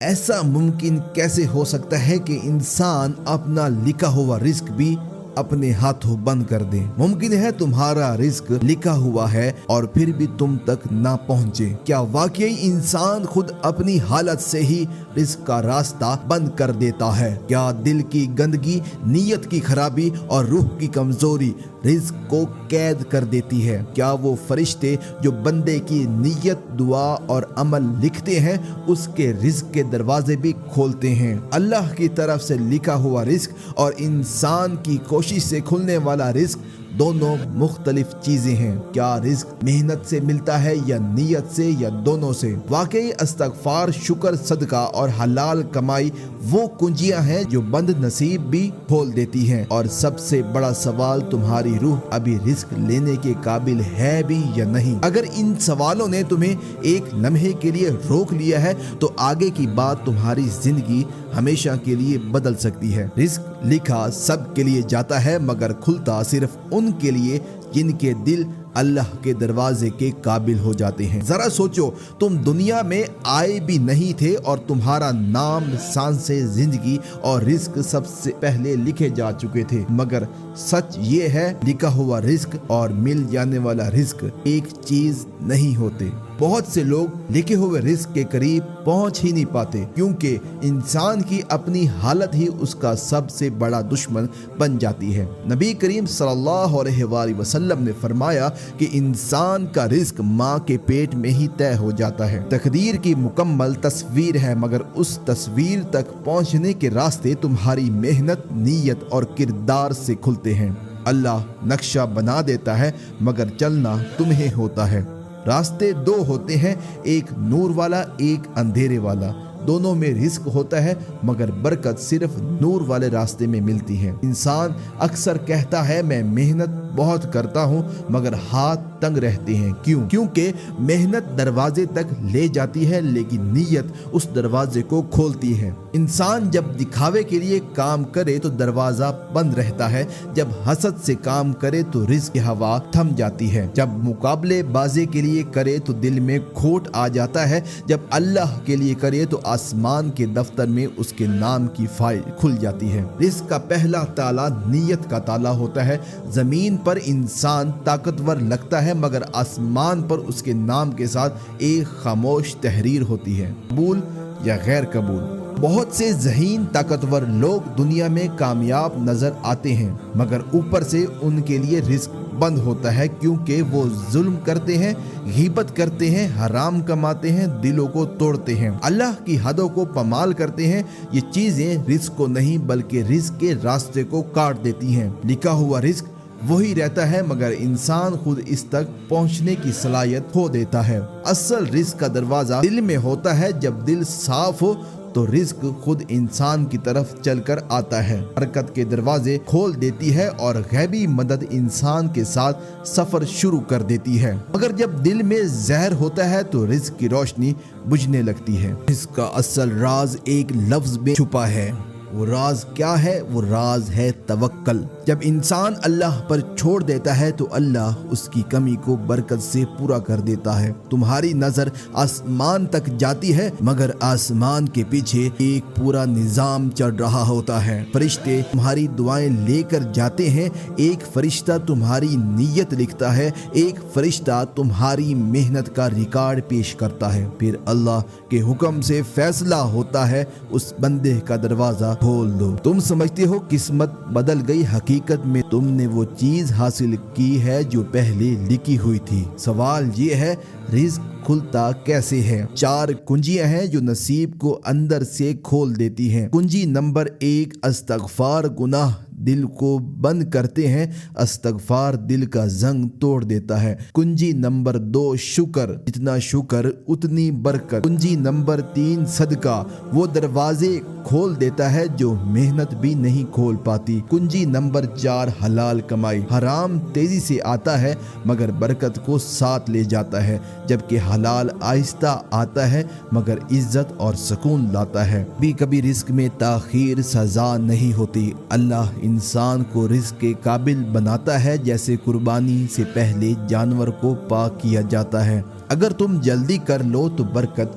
ایسا ممکن کیسے ہو سکتا ہے کہ انسان اپنا لکھا ہوا رزق بھی اپنے ہاتھوں بند کر دے؟ ممکن ہے تمہارا رزق لکھا ہوا ہے اور پھر بھی تم تک نہ پہنچے۔ کیا واقعی انسان خود اپنی حالت سے ہی رزق کا راستہ بند کر دیتا ہے؟ کیا دل کی گندگی، نیت کی خرابی اور روح کی کمزوری رزق کو قید کر دیتی ہے؟ کیا وہ فرشتے جو بندے کی نیت، دعا اور عمل لکھتے ہیں اس کے رزق کے دروازے بھی کھولتے ہیں؟ اللہ کی طرف سے لکھا ہوا رزق اور انسان کی کوشش سے کھلنے والا رزق دونوں مختلف چیزیں ہیں۔ کیا رزق محنت سے ملتا ہے یا نیت سے یا دونوں سے؟ واقعی استغفار، شکر، صدقہ اور حلال کمائی وہ کنجیاں ہیں جو بند نصیب بھی کھول دیتی ہیں۔ اور سب سے بڑا سوال، تمہاری روح ابھی رزق لینے کے قابل ہے بھی یا نہیں؟ اگر ان سوالوں نے تمہیں ایک لمحے کے لیے روک لیا ہے تو آگے کی بات تمہاری زندگی ہمیشہ کے لیے بدل سکتی ہے۔ رزق لکھا سب کے لیے جاتا ہے مگر کھلتا صرف ان کے لیے جن کے دل اللہ کے دروازے کے قابل ہو جاتے ہیں۔ ذرا سوچو، تم دنیا میں آئے بھی نہیں تھے اور تمہارا نام، سانس زندگی اور رزق سب سے پہلے لکھے جا چکے تھے، مگر سچ یہ ہے لکھا ہوا رزق اور مل جانے والا رزق ایک چیز نہیں ہوتے۔ بہت سے لوگ لکھے ہوئے رزق کے قریب پہنچ ہی نہیں پاتے کیونکہ انسان کی اپنی حالت ہی اس کا سب سے بڑا دشمن بن جاتی ہے۔ نبی کریم صلی اللہ علیہ وآلہ وسلم نے فرمایا کہ انسان کا رزق ماں کے پیٹ میں ہی طے ہو جاتا ہے۔ تقدیر کی مکمل تصویر ہے مگر اس تصویر تک پہنچنے کے راستے تمہاری محنت، نیت اور کردار سے کھلتے ہیں۔ اللہ نقشہ بنا دیتا ہے مگر چلنا تمہیں ہوتا ہے۔ راستے دو ہوتے ہیں، ایک نور والا، ایک اندھیرے والا۔ دونوں میں رزق ہوتا ہے مگر برکت صرف نور والے راستے میں ملتی ہے۔ انسان اکثر کہتا ہے میں محنت بہت کرتا ہوں مگر ہاتھ تنگ رہتے ہیں۔ کیونکہ محنت دروازے تک لے جاتی ہے لیکن نیت اس دروازے کو کھولتی ہے۔ انسان جب دکھاوے کے لیے کام کرے تو دروازہ بند رہتا ہے، جب حسد سے کام کرے تو رزق کی ہوا تھم جاتی ہے، جب مقابلے بازی کے لیے کرے تو دل میں کھوٹ آ جاتا ہے، جب اللہ کے لیے کرے تو آسمان کے دفتر میں اس کے نام کی فائل کھل جاتی ہے۔ رزق کا پہلا تالا نیت کا تالا ہوتا ہے۔ زمین پر انسان طاقتور لگتا ہے مگر آسمان پر اس کے نام کے ساتھ ایک خاموش تحریر ہوتی ہے، قبول یا غیر قبول۔ بہت سے ذہین طاقتور لوگ دنیا میں کامیاب نظر آتے ہیں مگر اوپر سے ان کے لیے رزق بند ہوتا ہے کیونکہ وہ ظلم کرتے ہیں، غیبت کرتے ہیں، حرام کماتے ہیں، دلوں کو توڑتے ہیں، اللہ کی حدوں کو پامال کرتے ہیں۔ یہ چیزیں رزق کو نہیں بلکہ رزق کے راستے کو کاٹ دیتی ہیں۔ لکھا ہوا رزق وہی رہتا ہے مگر انسان خود اس تک پہنچنے کی صلاحیت کھو دیتا ہے۔ اصل رزق کا دروازہ دل میں ہوتا ہے، جب دل صاف ہو تو رزق خود انسان کی طرف چل کر آتا ہے، برکت کے دروازے کھول دیتی ہے اور غیبی مدد انسان کے ساتھ سفر شروع کر دیتی ہے۔ مگر جب دل میں زہر ہوتا ہے تو رزق کی روشنی بجھنے لگتی ہے۔ رزق کا اصل راز ایک لفظ میں چھپا ہے۔ وہ راز کیا ہے؟ وہ راز ہے توکل۔ جب انسان اللہ پر چھوڑ دیتا ہے تو اللہ اس کی کمی کو برکت سے پورا کر دیتا ہے۔ تمہاری نظر آسمان تک جاتی ہے مگر آسمان کے پیچھے ایک پورا نظام چل رہا ہوتا ہے۔ فرشتے تمہاری دعائیں لے کر جاتے ہیں، ایک فرشتہ تمہاری نیت لکھتا ہے، ایک فرشتہ تمہاری محنت کا ریکارڈ پیش کرتا ہے، پھر اللہ کے حکم سے فیصلہ ہوتا ہے اس بندے کا دروازہ کھول دو۔ تم سمجھتے ہو قسمت بدل گئی، حقیقت میں تم نے وہ چیز حاصل کی ہے جو پہلے لکھی ہوئی تھی۔ سوال یہ ہے رزق کھلتا کیسے ہے؟ 4 کنجیاں ہیں جو نصیب کو اندر سے کھول دیتی ہیں۔ کنجی نمبر 1 استغفار، گناہ دل کو بند کرتے ہیں، استغفار دل کا زنگ توڑ دیتا ہے۔ کنجی نمبر 2 شکر، جتنا شکر اتنی برکت۔ کنجی نمبر 3 صدقہ، وہ دروازے کھول دیتا ہے جو محنت بھی نہیں کھول پاتی۔ کنجی نمبر 4 حلال کمائی، حرام تیزی سے آتا ہے مگر برکت کو ساتھ لے جاتا ہے، جبکہ حلال آہستہ آتا ہے مگر عزت اور سکون لاتا ہے۔ کبھی رزق میں تاخیر سزا نہیں ہوتی، اللہ انسان کو رزق کے قابل بناتا ہے جیسے قربانی سے پہلے جانور کو پاک کیا جاتا ہے۔ اگر تم جلدی کر لو تو برکت